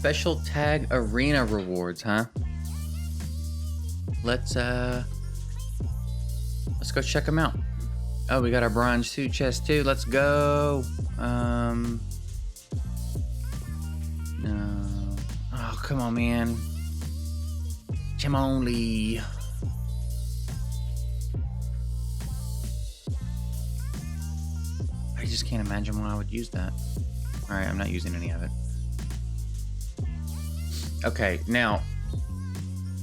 special tag arena rewards, huh? Let's go check them out. Oh, we got our bronze 2 chest too. Let's go. No. Oh, come on, man. Come on, Lee. I just can't imagine why I would use that. All right, I'm not using any of it. Okay, now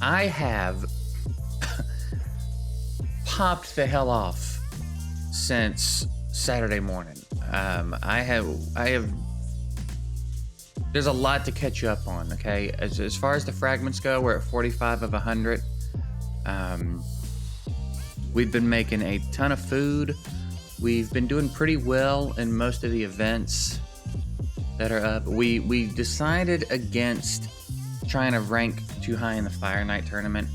I have popped the hell off since Saturday morning. I have. There's a lot to catch you up on. Okay, as far as the fragments go, we're at 45 of 100. We've been making a ton of food. We've been doing pretty well in most of the events that are up. We decided against trying to rank too high in the Fire Night tournament,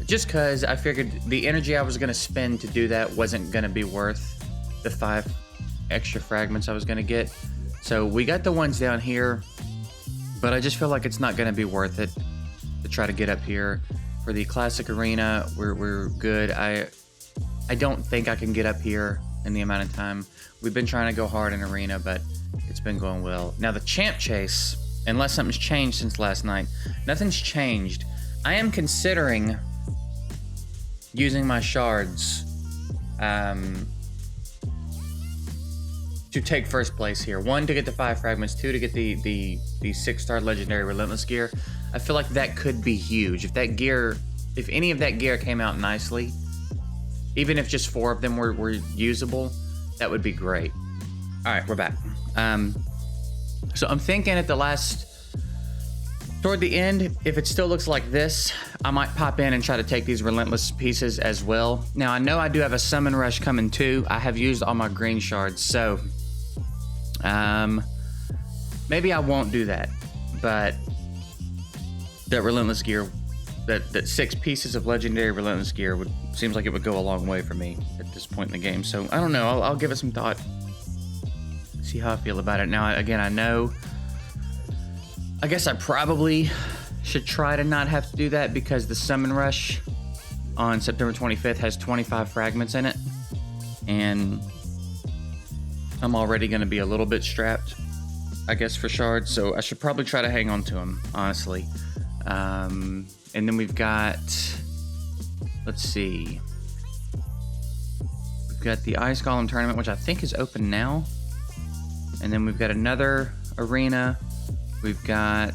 just because I figured the energy I was going to spend to do that wasn't going to be worth the 5 extra fragments I was going to get. So we got the ones down here, but I just feel like it's not going to be worth it to try to get up here. For the Classic Arena, we're good. I don't think I can get up here in the amount of time. We've been trying to go hard in Arena, but it's been going well. Now the Champ Chase, unless something's changed since last night, nothing's changed. I am considering using my shards to take first place here. 1, to get the 5 fragments, 2, to get the 6-star legendary Relentless gear. I feel like that could be huge. If that gear, if any of that gear came out nicely, even if just 4 of them were usable, that would be great. All right, we're back. So I'm thinking at the toward the end, if it still looks like this, I might pop in and try to take these Relentless pieces as well. Now I know I do have a Summon Rush coming too. I have used all my green shards, so maybe I won't do that, but that Relentless gear, that 6 pieces of legendary Relentless gear seems like it would go a long way for me at this point in the game. So I don't know, I'll give it some thought, see how I feel about it. Now again, I guess I probably should try to not have to do that, because the Summon Rush on September 25th has 25 fragments in it, and I'm already going to be a little bit strapped, I guess, for shards, so I should probably try to hang on to them, honestly. And then we've got, let's see, we've got the Ice Golem tournament, which I think is open now, and then we've got another arena. We've got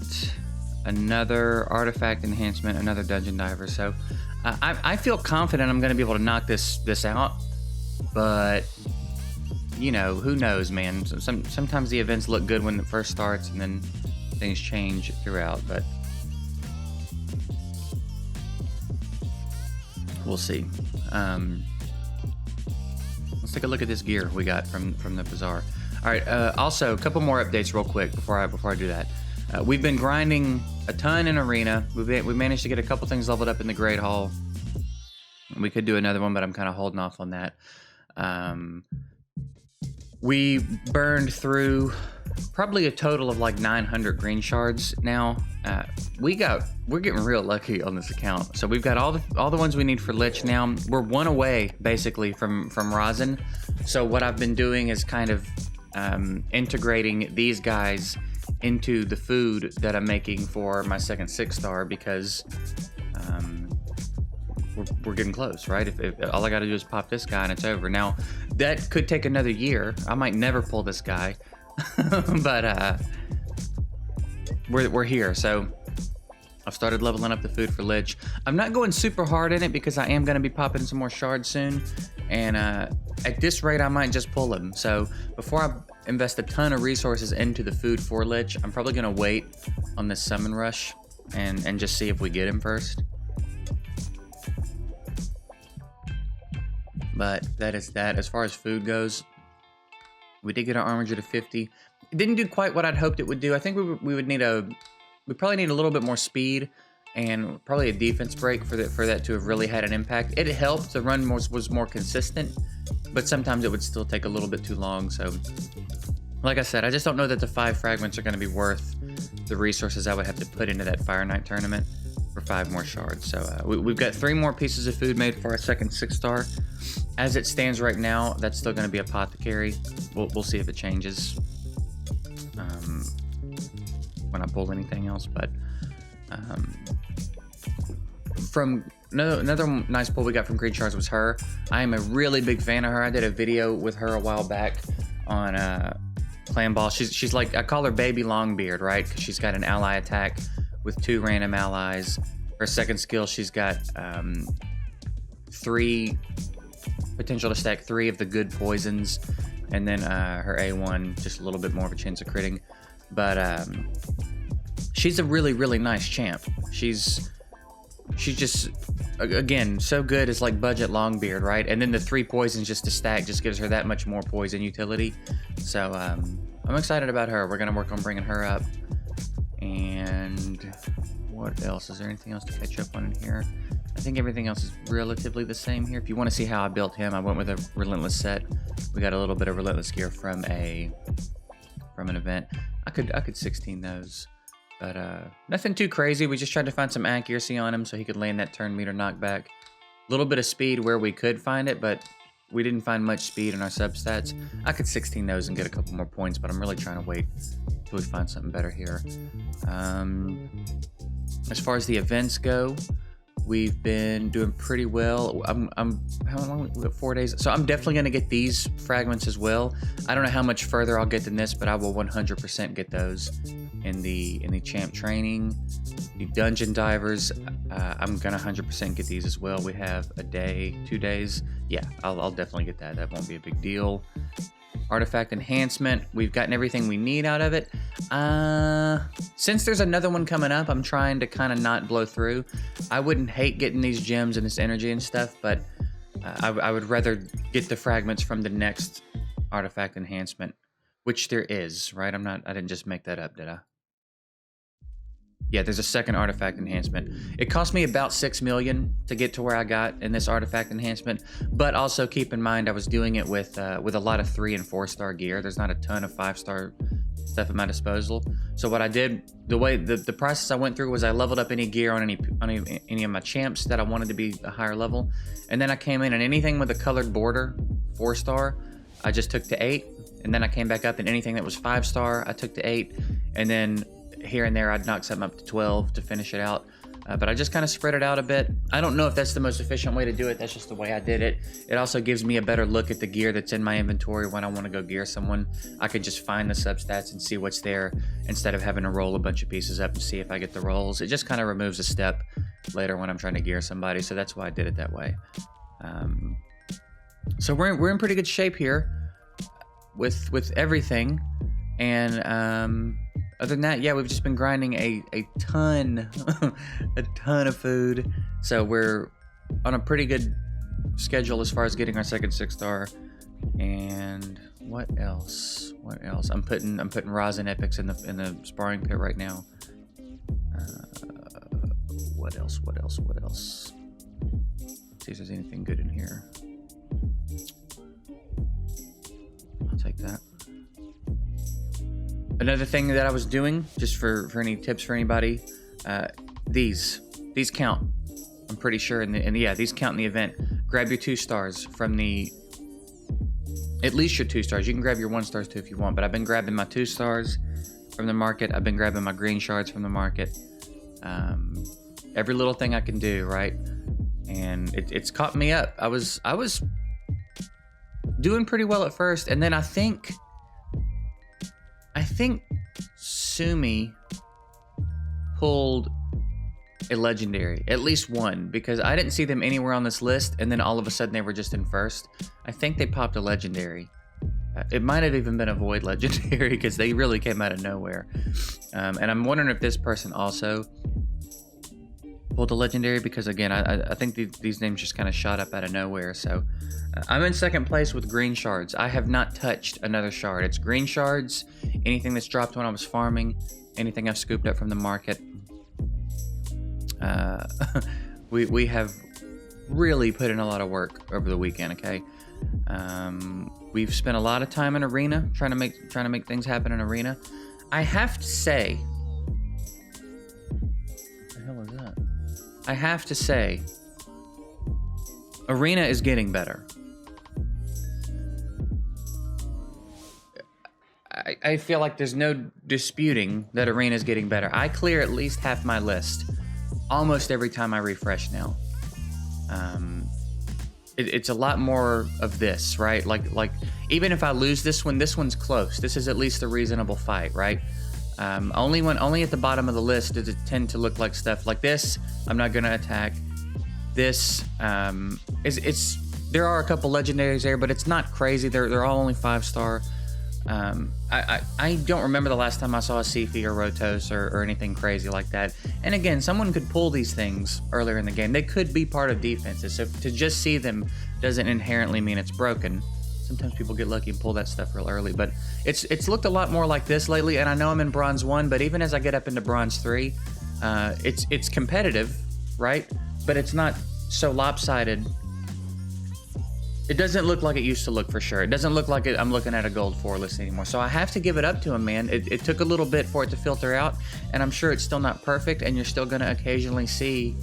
another artifact enhancement, another dungeon diver. So I feel confident I'm going to be able to knock this out. But, you know, who knows, man. Sometimes the events look good when it first starts, and then things change throughout. But we'll see. Let's take a look at this gear we got from the bazaar. All right, also, a couple more updates real quick before I do that. We've been grinding a ton in Arena. We managed to get a couple things leveled up in the Great Hall. We could do another one, but I'm kind of holding off on that. We burned through probably a total of like 900 green shards now. We're getting real lucky on this account. So we've got all the ones we need for Lich now. We're 1 away basically from rosin. So what I've been doing is kind of integrating these guys into the food that I'm making for my second 6-star, because we're getting close, right? If all I got to do is pop this guy and it's over. Now that could take another year. I might never pull this guy, but we're here. So I've started leveling up the food for Lich. I'm not going super hard in it because I am going to be popping some more shards soon, and at this rate I might just pull him. So before I invest a ton of resources into the food for Lich, I'm probably going to wait on this Summon Rush and just see if we get him first. But that is that. As far as food goes, we did get our armor to 50. It didn't do quite what I'd hoped it would do. I think we probably need a little bit more speed and probably a defense break for that to have really had an impact. It helped. The run was more consistent, but sometimes it would still take a little bit too long. So like I said, I just don't know that the 5 fragments are going to be worth the resources I would have to put into that Fire Knight tournament for 5 more shards. So we've got 3 more pieces of food made for our second 6-star. As it stands right now, that's still going to be apothecary. We'll see if it changes when I pull anything else. But from another nice pull we got from Green Shards was her. I am a really big fan of her. I did a video with her a while back on Clan Ball. She's like, I call her Baby Longbeard, right? Because she's got an ally attack with 2 random allies. Her second skill, she's got 3 potential to stack 3 of the good poisons, and then her A1 just a little bit more of a chance of critting. But she's a really nice champ. She's just, again, so good as like budget Longbeard, right? And then the 3 poisons just to stack just gives her that much more poison utility. So I'm excited about her. We're gonna work on bringing her up. And what else? Is there anything else to catch up on in here? I think everything else is relatively the same here. If you want to see how I built him, I went with a Relentless set. We got a little bit of Relentless gear from an event. I could 16 those, but nothing too crazy. We just tried to find some accuracy on him so he could land that turn meter knockback. A little bit of speed where we could find it, but we didn't find much speed in our substats. I could 16 those and get a couple more points, but I'm really trying to wait till we find something better here. As far as the events go, we've been doing pretty well. How long? We got 4 days. So I'm definitely gonna get these fragments as well. I don't know how much further I'll get than this, but I will 100% get those in the champ training. The dungeon divers, I'm gonna 100% get these as well. We have a day, 2 days. Yeah, I'll definitely get that. That won't be a big deal. Artifact enhancement, we've gotten everything we need out of it. Since there's another one coming up, I'm trying to kind of not blow through. I wouldn't hate getting these gems and this energy and stuff, but I would rather get the fragments from the next artifact enhancement, which there is, right? I didn't just make that up, did I? Yeah, there's a second artifact enhancement. It cost me about 6 million to get to where I got in this artifact enhancement, but also keep in mind I was doing it with a lot of 3- and 4-star gear. There's not a ton of 5-star stuff at my disposal. So what I did, the process I went through was I leveled up any gear on any of my champs that I wanted to be a higher level, and then I came in and anything with a colored border, 4-star, I just took to 8, and then I came back up and anything that was 5-star, I took to 8, and then here and there I'd knock something up to 12 to finish it out, but I just kind of spread it out a bit. I don't know if that's the most efficient way to do it. That's just the way I did it. It also gives me a better look at the gear that's in my inventory when I want to go gear someone. I could just find the substats and see what's there instead of having to roll a bunch of pieces up and see if I get the rolls. It just kind of removes a step later when I'm trying to gear somebody, so that's why I did it that way. So we're in pretty good shape here with everything, and other than that, yeah, we've just been grinding a ton, a ton of food. So we're on a pretty good schedule as far as getting our second 6-star. And what else? What else? I'm putting rosin epics in the sparring pit right now. What else? What else? What else? Let's see if there's anything good in here. I'll take that. Another thing that I was doing, just for any tips for anybody, these count. I'm pretty sure, and yeah, these count in the event. Grab your 2 stars from at least your 2 stars. You can grab your 1 stars too if you want, but I've been grabbing my 2 stars from the market. I've been grabbing my green shards from the market. Every little thing I can do, right? And it's caught me up. I was doing pretty well at first, and then I think Sumi pulled a legendary, at least one, because I didn't see them anywhere on this list, and then all of a sudden they were just in first. I think they popped a legendary. It might have even been a void legendary because they really came out of nowhere. And I'm wondering if this person also pulled a legendary, because again, I think these names just kind of shot up out of nowhere. So I'm in second place with green shards. I have not touched another shard. It's green shards, anything that's dropped when I was farming, anything I've scooped up from the market. We have really put in a lot of work over the weekend, okay? We've spent a lot of time in arena trying to make things happen in arena. I have to say, I have to say, Arena is getting better. I feel like there's no disputing that Arena is getting better. I clear at least half my list almost every time I refresh now. It's a lot more of this, right? Like even if I lose this one's close. This is at least a reasonable fight, right? Only at the bottom of the list does it tend to look like stuff like this. I'm not gonna attack. This there are a couple legendaries there, but it's not crazy. They're all only 5-star. I don't remember the last time I saw a Sifi or Rotos or anything crazy like that. And again, someone could pull these things earlier in the game. They could be part of defenses. So to just see them doesn't inherently mean it's broken. Sometimes people get lucky and pull that stuff real early, but it's looked a lot more like this lately. And I know I'm in Bronze 1, but even as I get up into Bronze 3, it's competitive, right? But it's not so lopsided. It doesn't look like it used to look, for sure. It doesn't look like I'm looking at a gold 4 list anymore. So I have to give it up to him, man. It took a little bit for it to filter out, and I'm sure it's still not perfect, and you're still going to occasionally see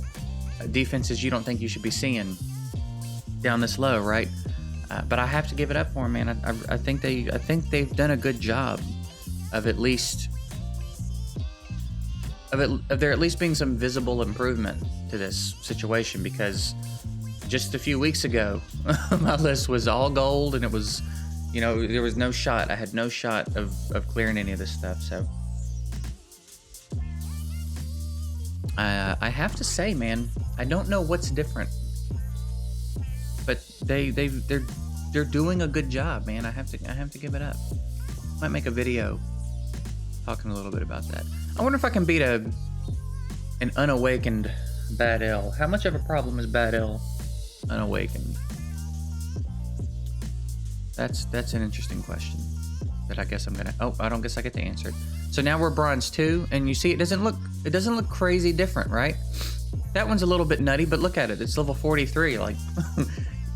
defenses you don't think you should be seeing down this low, right? But I have to give it up for him, man. I think they've done a good job of at least of there at least being some visible improvement to this situation, because just a few weeks ago, my list was all gold, and it was, you know, there was no shot. I had no shot of clearing any of this stuff. So I have to say, man, I don't know what's different, but they're doing a good job, man. I have to give it up. Might make a video talking a little bit about that. I wonder if I can beat an unawakened Bad L. How much of a problem is Bad L unawakened? That's an interesting question that I guess I'm gonna. Oh, I don't guess I get to answer it. So now we're Bronze 2, and you see it doesn't look crazy different, right? That one's a little bit nutty, but look at it. It's level 43. Like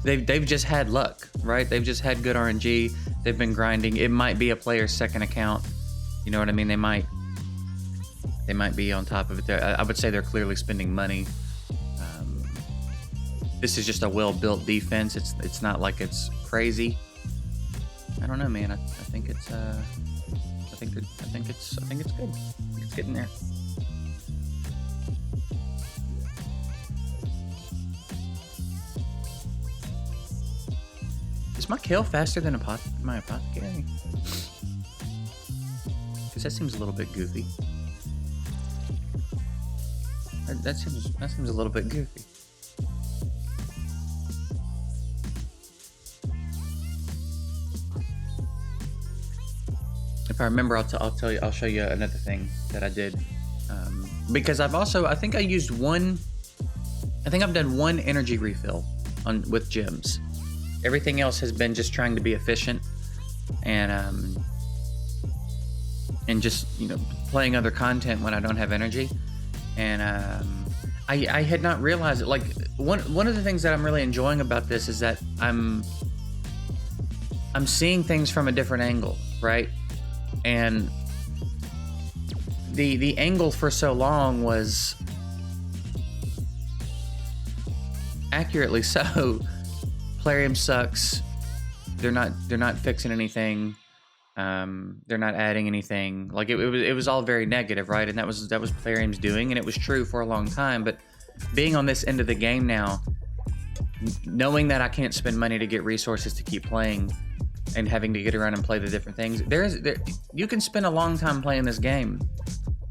they've just had luck, right? They've just had good RNG. They've been grinding. It might be a player's second account. You know what I mean? They might be on top of it. I would say they're clearly spending money. This is just a well-built defense. It's not like it's crazy. I don't know, man. I think it's I think it's good. I think it's getting there. Is my kill faster than my apothecary? Because that seems a little bit goofy. That seems a little bit goofy. If I remember, I'll tell you. I'll show you another thing that I did, because I think I've done one energy refill with gems. Everything else has been just trying to be efficient and just, you know, playing other content when I don't have energy. And I had not realized it. Like one of the things that I'm really enjoying about this is that I'm seeing things from a different angle, right? And the angle for so long was accurately so. Plarium sucks. They're not fixing anything. They're not adding anything. Like it was all very negative, right? And that was Plarium's doing, and it was true for a long time. But being on this end of the game now, knowing that I can't spend money to get resources to keep playing, and having to get around and play the different things, you can spend a long time playing this game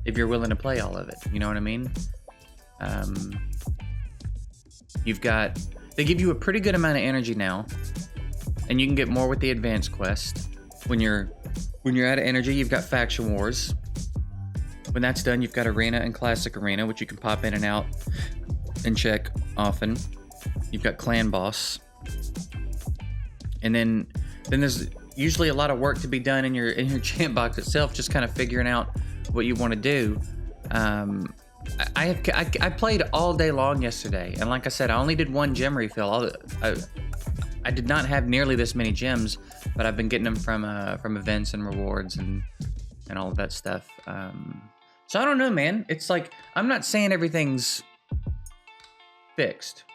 if you're willing to play all of it. You know what I mean? They give you a pretty good amount of energy now, and you can get more with the advanced quest. When you're out of energy, you've got faction wars. When that's done, you've got arena and classic arena, which you can pop in and out and check often. You've got clan boss, and then there's usually a lot of work to be done in your champ box itself, just kind of figuring out what you want to do. I played all day long yesterday, and like I said, I only did one gem refill. I did not have nearly this many gems, but I've been getting them from events and rewards and all of that stuff. So I don't know, man. It's like, I'm not saying everything's fixed.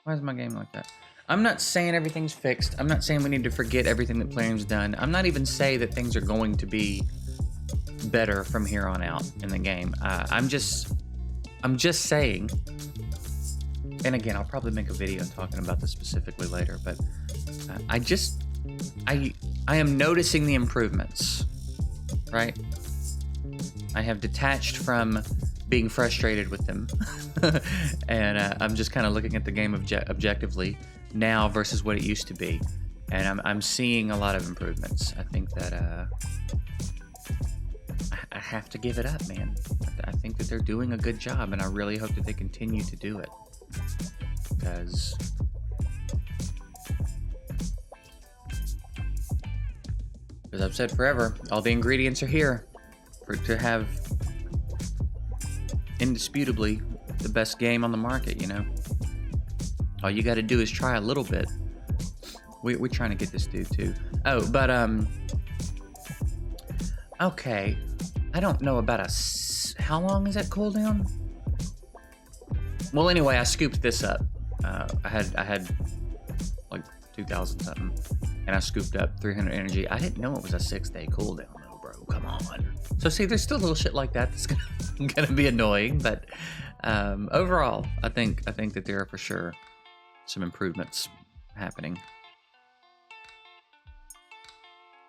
Why is my game like that? I'm not saying everything's fixed. I'm not saying we need to forget everything that Plarium's done. I'm not even saying that things are going to be better from here on out in the game. I'm just saying, and again, I'll probably make a video talking about this specifically later, but I am noticing the improvements, right? I have detached from being frustrated with them, and I'm just kind of looking at the game objectively now versus what it used to be, and I'm seeing a lot of improvements. I think that I have to give it up, man. I think that they're doing a good job, and I really hope that they continue to do it, because as I've said forever, all the ingredients are here to have indisputably the best game on the market, you know? All you gotta do is try a little bit. We're trying to get this dude too. Oh, but okay. I don't know about how long is that cooldown? Well, anyway, I scooped this up. I had like 2,000 something, and I scooped up 300 energy. I didn't know it was a 6-day cooldown though, bro. Come on. So see, there's still little shit like that that's gonna be annoying, but overall, I think that there are for sure some improvements happening.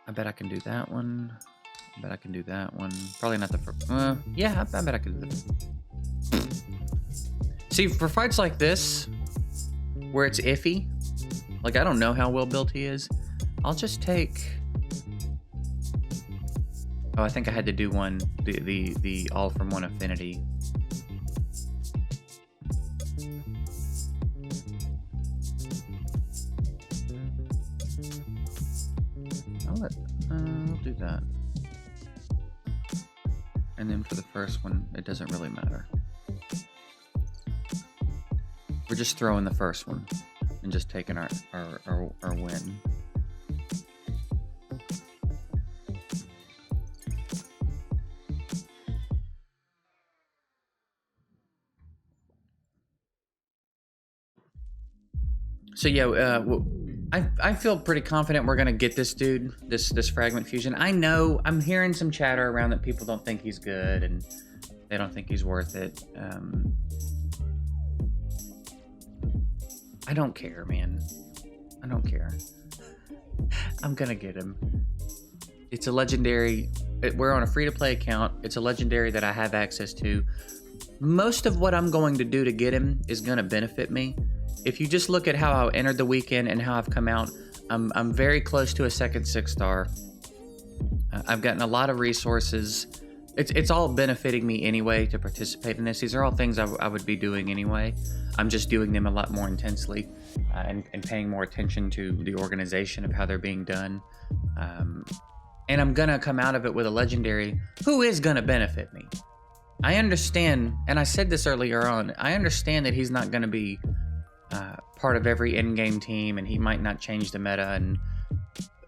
I bet I can do that one. I bet I can do that one. Probably not the first. Yeah, I bet I can do this. See, for fights like this, where it's iffy, like I don't know how well built he is, I'll just take. Oh, I think I had to do one, the all from one affinity. I'll do that. And then for the first one, it doesn't really matter. We're just throwing the first one and just taking our win. So yeah, I feel pretty confident we're gonna get this dude, this fragment fusion. I know I'm hearing some chatter around that people don't think he's good and they don't think he's worth it. I don't care, man. I don't care. I'm gonna get him. It's a legendary. We're on a free-to-play account. It's a legendary that I have access to. Most of what I'm going to do to get him is gonna benefit me. If you just look at how I entered the weekend and how I've come out, I'm very close to a second 6-star. I've gotten a lot of resources. It's all benefiting me anyway to participate in this. These are all things I would be doing anyway. I'm just doing them a lot more intensely and paying more attention to the organization of how they're being done. And I'm gonna come out of it with a legendary who is gonna benefit me. I understand, and I said this earlier on, I understand that he's not gonna be part of every in-game team, and he might not change the meta,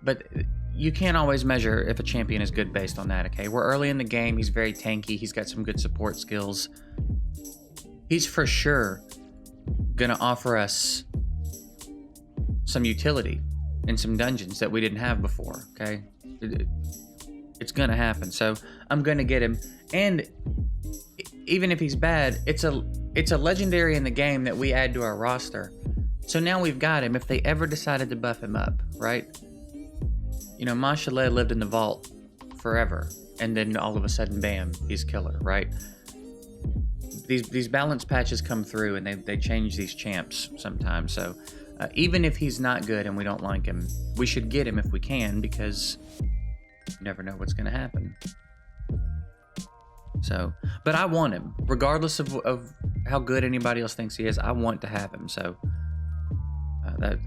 but you can't always measure if a champion is good based on that, okay? We're early in the game, he's very tanky, he's got some good support skills. He's for sure gonna offer us some utility in some dungeons that we didn't have before, okay? It's gonna happen, so I'm gonna get him, and even if he's bad, it's a legendary in the game that we add to our roster. So now we've got him if they ever decided to buff him up, right? You know, Mashallah lived in the vault forever, and then all of a sudden, bam, he's killer, right? These balance patches come through, and they change these champs sometimes. So even if he's not good and we don't like him, we should get him if we can, because you never know what's going to happen. So, but I want him, regardless of how good anybody else thinks he is. I want to have him, so that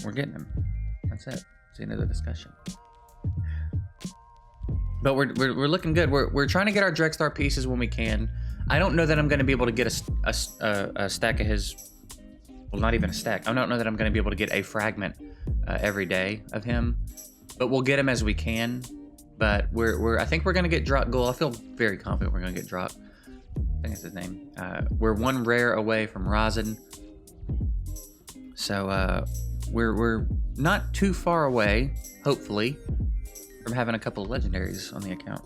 we're getting him. That's it. It's the end of the discussion. But we're looking good. We're trying to get our Drek pieces when we can. I don't know that I'm going to be able to get a stack of his. Well, not even a stack. I don't know that I'm going to be able to get a fragment every day of him, but we'll get him as we can. But I think we're gonna get Drokgul. I feel very confident we're gonna get Drok. I think that's his name. We're one rare away from Rosin. So we're not too far away, hopefully, from having a couple of legendaries on the account.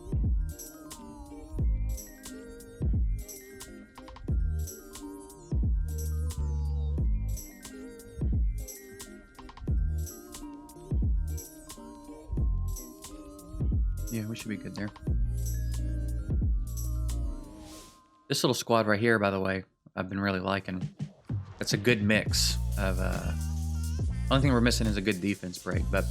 Yeah, we should be good there. This little squad right here, by the way, I've been really liking. It's a good mix of. Only thing we're missing is a good defense break, but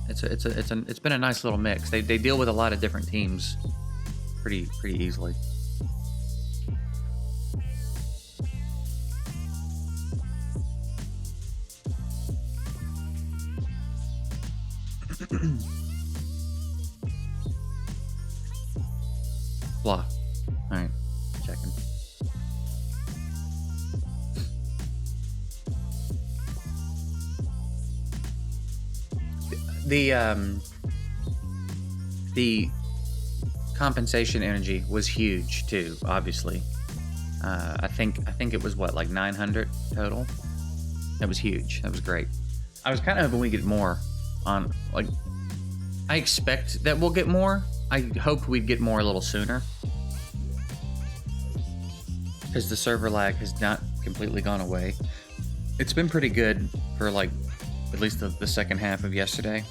it's been a nice little mix. They deal with a lot of different teams pretty easily. Blah. All right, checking. The compensation energy was huge too. Obviously, I think it was what, like 900 total. That was huge. That was great. I was kind of hoping we get more on. Like, I expect that we'll get more. I hoped we'd get more a little sooner, because the server lag has not completely gone away. It's been pretty good for like at least the second half of yesterday.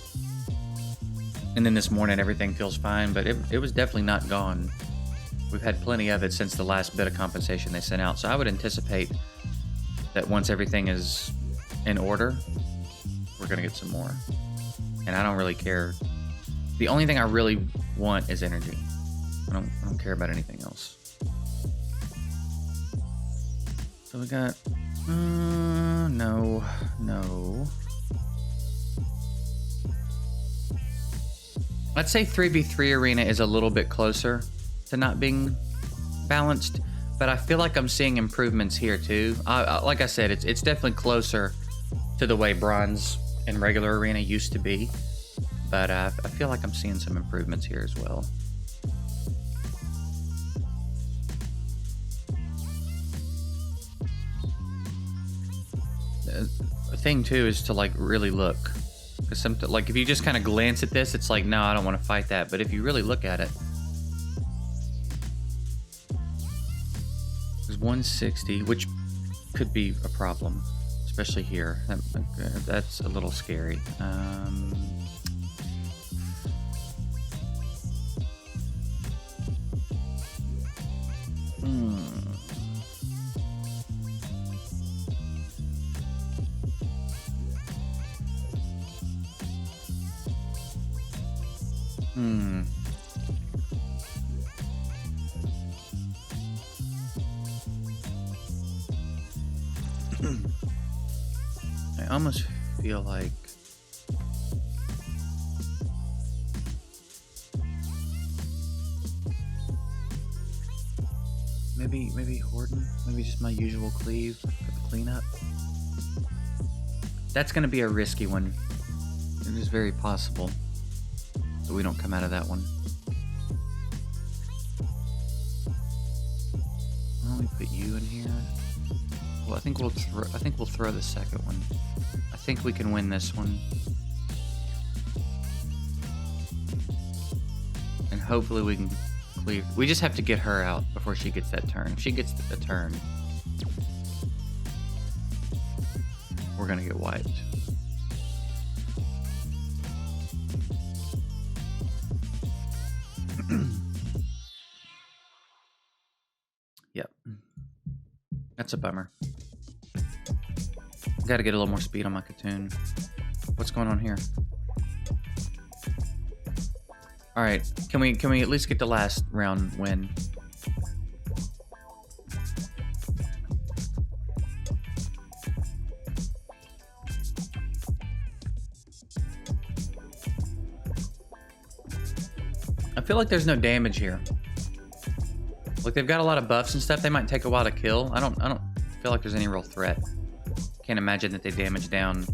And then this morning everything feels fine, but it was definitely not gone. We've had plenty of it since the last bit of compensation they sent out. So I would anticipate that once everything is in order, we're gonna get some more. And I don't really care. The only thing I really want is energy. I don't care about anything else. So we got no. I'd say 3v3 arena is a little bit closer to not being balanced, but I feel like I'm seeing improvements here too. Like I said, it's definitely closer to the way bronze and regular arena used to be, but I feel like I'm seeing some improvements here as well. The thing too is to like really look. Because like if you just kind of glance at this, it's like, no, I don't want to fight that. But if you really look at it, there's 160, which could be a problem, especially here. That's a little scary. I almost feel like maybe Horton, maybe just my usual cleave for the cleanup. That's going to be a risky one. It is very possible that we don't come out of that one. Why don't we put you in here? Well, I think we'll throw the second one. I think we can win this one. And hopefully we can cleave. We just have to get her out before she gets that turn. If she gets the turn, we're gonna get wiped. Yep. That's a bummer. Gotta get a little more speed on my Katoon. What's going on here? Alright, can we at least get the last round win? I feel like there's no damage here. Like, they've got a lot of buffs and stuff. They might take a while to kill. I don't feel like there's any real threat. Can't imagine that they damage down,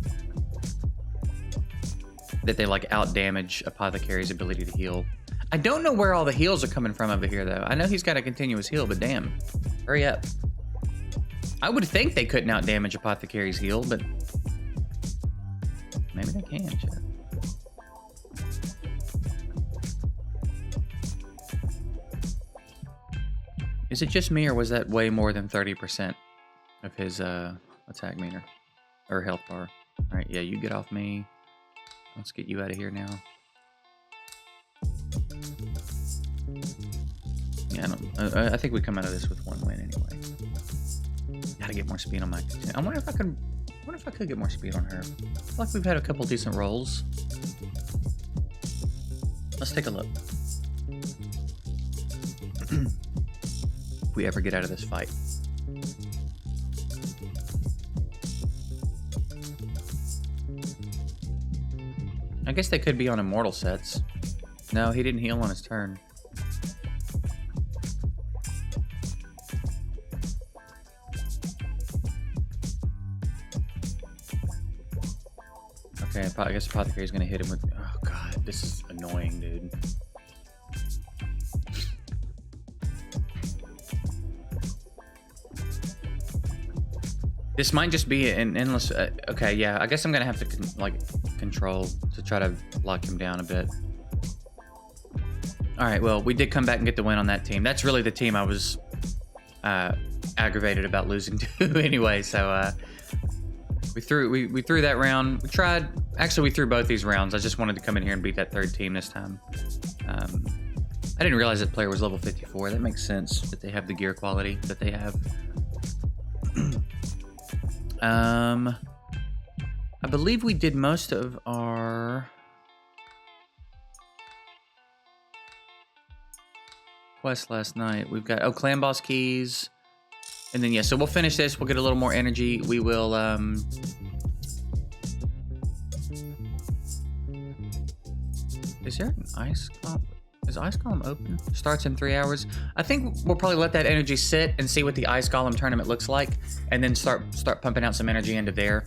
that they like out damage Apothecary's ability to heal. I don't know where all the heals are coming from over here though. I know he's got a continuous heal, but damn, hurry up. I would think they couldn't outdamage Apothecary's heal, but maybe they can. Shit. Is it just me, or was that way more than 30% of his attack meter or health bar? All right, yeah, you get off me. Let's get you out of here now. Yeah, I think we come out of this with 1 win anyway. Gotta get more speed on my. I wonder if I could. What if I could get more speed on her? I feel like we've had a couple decent rolls. Let's take a look. If we ever get out of this fight. I guess they could be on immortal sets. No, he didn't heal on his turn. Okay, I guess Apothecary's gonna hit him with... Oh god, this is annoying, dude. This might just be an endless... okay, yeah, I guess I'm gonna have to control to try to lock him down a bit. Alright, well, we did come back and get the win on that team. That's really the team I was aggravated about losing to anyway, so... We threw that round. We tried. Actually, we threw both these rounds. I just wanted to come in here and beat that third team this time. I didn't realize that player was level 54. That makes sense that they have the gear quality that they have. I believe we did most of our quest last night. We've got clan boss keys. And then, yeah, so we'll finish this. We'll get a little more energy. We will, is there an ice column? Is ice column open? Starts in 3 hours. I think we'll probably let that energy sit and see what the ice column tournament looks like, and then start pumping out some energy into there,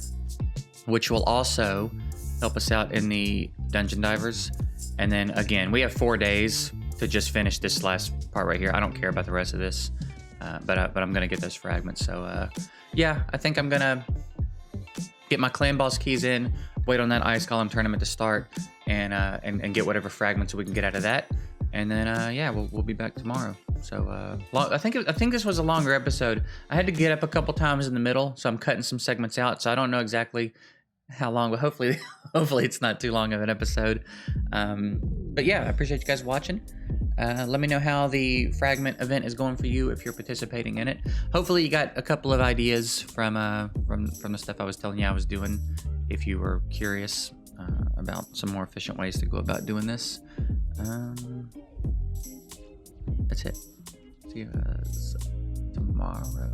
which will also help us out in the dungeon divers. And then, again, we have 4 days to just finish this last part right here. I don't care about the rest of this. But I'm gonna get those fragments. So yeah, I think I'm gonna get my clan boss keys in, wait on that ice column tournament to start, and get whatever fragments we can get out of that, and then yeah, we'll be back tomorrow. So I think this was a longer episode. I had to get up a couple times in the middle, so I'm cutting some segments out. So I don't know exactly how long, but hopefully it's not too long of an episode. But yeah, I appreciate you guys watching. Let me know how the fragment event is going for you if you're participating in it. Hopefully you got a couple of ideas from the stuff I was telling you I was doing, if you were curious about some more efficient ways to go about doing this. That's it. See you guys tomorrow.